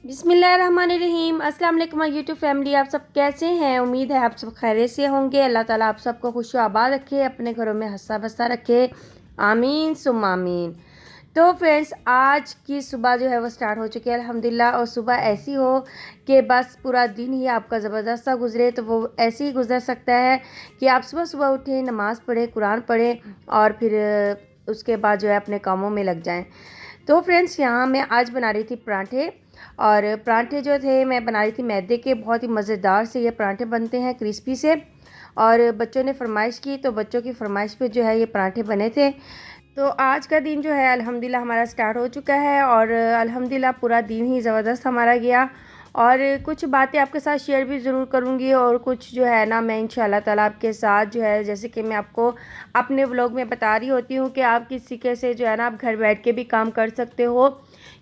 बिस्मिल्लाहिर्रहमानिर्रहीम। अस्सलाम वालेकुम यूट्यूब फैमिली, आप सब कैसे हैं? उम्मीद है आप सब खैरियत से होंगे। अल्लाह ताला आप सबको खुश आबाद रखे, अपने घरों में हंसा बसा रखे, आमीन सुम आमीन। तो फ्रेंड्स, आज की सुबह जो है वो स्टार्ट हो चुकी है अल्हम्दुलिल्लाह। और सुबह ऐसी हो कि बस पूरा दिन ही आपका ज़बरदस्त सा गुजरे, तो वो ऐसे ही गुजर सकता है कि आप सुबह सुबह उठें, नमाज़ पढ़ें, कुरान पढ़ें और फिर उसके बाद जो है अपने कामों में लग जाएं। तो फ्रेंड्स, यहाँ मैं आज बना रही थी पराठे। और पराठे जो थे मैं बना रही थी मैदे के। बहुत ही मज़ेदार से ये पराठे बनते हैं, क्रिस्पी से। और बच्चों ने फरमाइश की तो बच्चों की फरमाइश पे जो है ये पराठे बने थे। तो आज का दिन जो है अल्हम्दुलिल्लाह हमारा स्टार्ट हो चुका है और अल्हम्दुलिल्लाह पूरा दिन ही ज़बरदस्त हमारा गया। और कुछ बातें आपके साथ शेयर भी ज़रूर करूँगी और कुछ जो है ना मैं इंशाल्लाह ताला आपके साथ जो है, जैसे कि मैं आपको अपने व्लॉग में बता रही होती हूँ कि आप किस तरीके से जो है ना आप घर बैठ के भी काम कर सकते हो।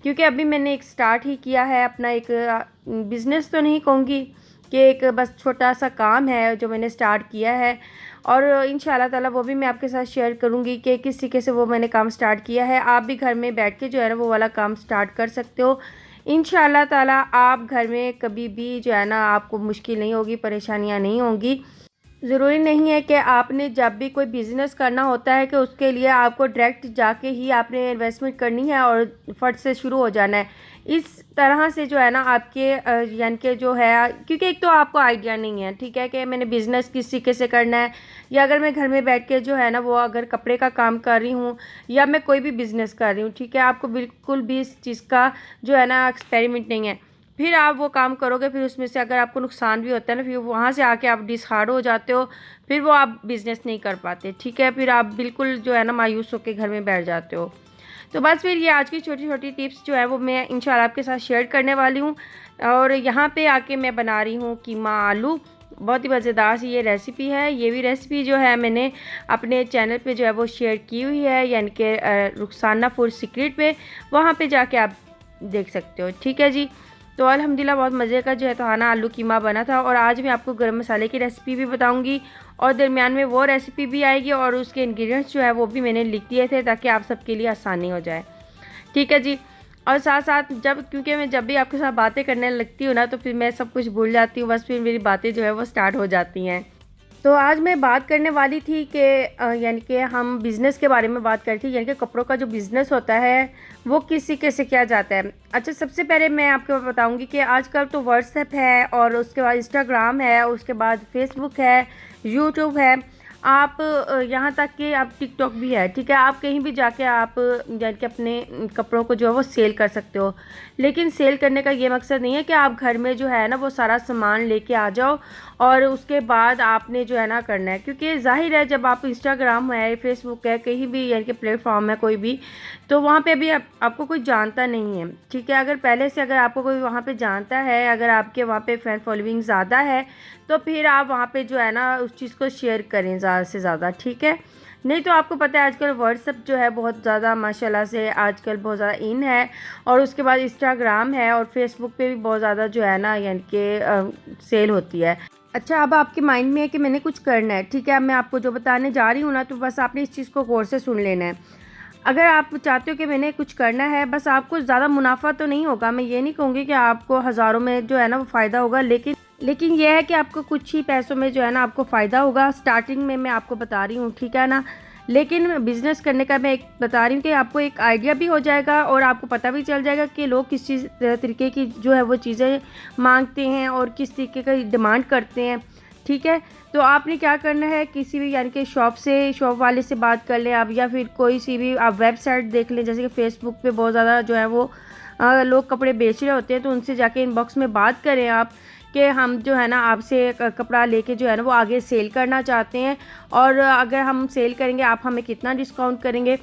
क्योंकि अभी मैंने एक स्टार्ट ही किया है अपना एक बिज़नेस, तो नहीं कहूँगी कि एक बस छोटा सा काम है जो मैंने स्टार्ट किया है। और इंशाल्लाह ताला वो भी मैं आपके साथ शेयर करूँगी कि किस तरीके से वो मैंने काम स्टार्ट किया है। आप भी घर में बैठ के जो है ना वो वाला काम स्टार्ट कर सकते हो। इंशाल्लाह ताला आप घर में कभी भी जो है ना आपको मुश्किल नहीं होगी, परेशानियाँ नहीं होंगी। ज़रूरी नहीं है कि आपने जब भी कोई बिज़नेस करना होता है कि उसके लिए आपको डायरेक्ट जाके ही आपने इन्वेस्टमेंट करनी है और फट से शुरू हो जाना है। इस तरह से जो है ना आपके यानी कि जो है, क्योंकि एक तो आपको आइडिया नहीं है, ठीक है, कि मैंने बिज़नेस किस तरीके से करना है। या अगर मैं घर में बैठ के जो है ना वो अगर कपड़े का काम कर रही हूँ या मैं कोई भी बिज़नेस कर रही हूँ, ठीक है, आपको बिल्कुल भी इस चीज़ का जो है ना एक्सपेरिमेंट नहीं है। फिर आप वो काम करोगे, फिर उसमें से अगर आपको नुकसान भी होता है ना, फिर वहाँ से आके आप डिसहार्ड हो जाते हो। फिर वो आप बिज़नेस नहीं कर पाते, ठीक है, फिर आप बिल्कुल जो है ना मायूस होकर घर में बैठ जाते हो। तो बस फिर ये आज की छोटी छोटी टिप्स जो है वो मैं इंशाल्लाह आपके साथ शेयर करने वाली हूँ। और यहाँ पे आके मैं बना रही हूँ कीमा आलू। बहुत ही मज़ेदार सी ये रेसिपी है। ये भी रेसिपी जो है मैंने अपने चैनल पे जो है वो शेयर की हुई है, यानी कि रुखसाना फूड सीक्रेट पे, वहाँ पे जाके आप देख सकते हो, ठीक है जी। तो अल्हम्दुलिल्लाह बहुत मज़े का जो है तो खाना आलू कीमा बना था। और आज मैं आपको गरम मसाले की रेसिपी भी बताऊंगी और दरमियान में वो रेसिपी भी आएगी और उसके इंग्रेडिएंट्स जो है वो भी मैंने लिख दिए थे ताकि आप सबके लिए आसानी हो जाए, ठीक है जी। और साथ साथ क्योंकि मैं जब भी आपके साथ बातें करने लगती हूँ ना तो फिर मैं सब कुछ भूल जाती हूँ, बस फिर मेरी बातें जो है वो स्टार्ट हो जाती हैं। तो आज मैं बात करने वाली थी कि यानी कि हम बिज़नेस के बारे में बात कर रही थी, यानी कि कपड़ों का जो बिज़नेस होता है वो किस तरीके से किया जाता है। अच्छा, सबसे पहले मैं आपको बताऊंगी कि आजकल तो व्हाट्सएप है और उसके बाद इंस्टाग्राम है, उसके बाद फेसबुक है, यूट्यूब है, आप यहाँ तक कि आप टिकटॉक भी है, ठीक है। आप कहीं भी जाके आप यानी कि अपने कपड़ों को जो है वो सेल कर सकते हो। लेकिन सेल करने का ये मकसद नहीं है कि आप घर में जो है ना वो सारा सामान लेके आ जाओ और उसके बाद आपने जो है ना करना है। क्योंकि जाहिर है जब आप इंस्टाग्राम है, फेसबुक है, कहीं भी यानी कि प्लेटफॉर्म है कोई भी, तो वहाँ पे भी आपको कोई जानता नहीं है, ठीक है। अगर पहले से अगर आपको कोई वहाँ पे जानता है, अगर आपके वहाँ पे फैन फॉलोइंग ज़्यादा है, तो फिर आप वहाँ पे जो है ना उस चीज़ को शेयर करें ज़्यादा से ज़्यादा, ठीक है। नहीं तो आपको पता है आजकल व्हाट्सएप जो है बहुत ज़्यादा माशाल्लाह से आजकल बहुत ज़्यादा इन है। और उसके बाद इंस्टाग्राम है और फेसबुक पे भी बहुत ज़्यादा जो है ना यानी कि सेल होती है। अच्छा, अब आपके माइंड में है कि मैंने कुछ करना है, ठीक है। अब मैं आपको जो बताने जा रही हूँ ना तो बस आपने इस चीज़ को गौर से सुन लेना है। अगर आप चाहते हो कि मैंने कुछ करना है, बस आपको ज़्यादा मुनाफा तो नहीं होगा, मैं ये नहीं कहूँगी कि आपको हज़ारों में जो है ना वो फ़ायदा होगा, लेकिन यह है कि आपको कुछ ही पैसों में जो है ना आपको फ़ायदा होगा स्टार्टिंग में, मैं आपको बता रही हूँ, ठीक है ना। लेकिन बिज़नेस करने का मैं एक बता रही हूँ कि आपको एक आइडिया भी हो जाएगा और आपको पता भी चल जाएगा कि लोग किस चीज़ तरीके की जो है वो चीज़ें मांगते हैं और किस तरीके का डिमांड करते हैं, ठीक है। तो आपने क्या करना है, किसी भी यानी कि शॉप वाले से बात कर लें आप, या फिर कोई सी भी आप वेबसाइट देख लें, जैसे कि फेसबुक पे बहुत ज़्यादा जो है वो लोग कपड़े बेच रहे होते हैं, तो उनसे जाके इनबॉक्स में बात करें आप कि हम जो है ना आपसे कपड़ा लेके जो है ना वो आगे सेल करना चाहते हैं और अगर हम सेल करेंगे आप हमें कितना डिस्काउंट करेंगे।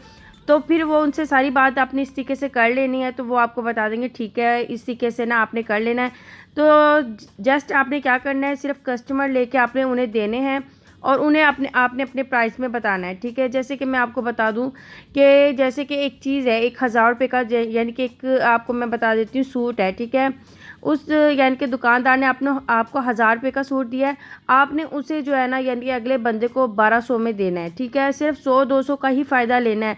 तो फिर वो उनसे सारी बात आपने इस तरीके से कर लेनी है, तो वो आपको बता देंगे ठीक है इस तरीके से ना आपने कर लेना है। तो जस्ट आपने क्या करना है, सिर्फ कस्टमर लेके आपने उन्हें देने हैं और उन्हें आपने अपने प्राइस में बताना है, ठीक है। जैसे कि मैं आपको बता दूं कि जैसे कि एक चीज़ है 1000 रुपये का, यानी कि एक आपको मैं बता देती हूँ सूट है, ठीक है। उस यानी कि दुकानदार ने आपको 1000 रुपये का सूट दिया है, आपने उसे जो है ना यानी कि अगले बंदे को 1200 में देना है, ठीक है। सिर्फ 100-200 का ही फ़ायदा लेना है,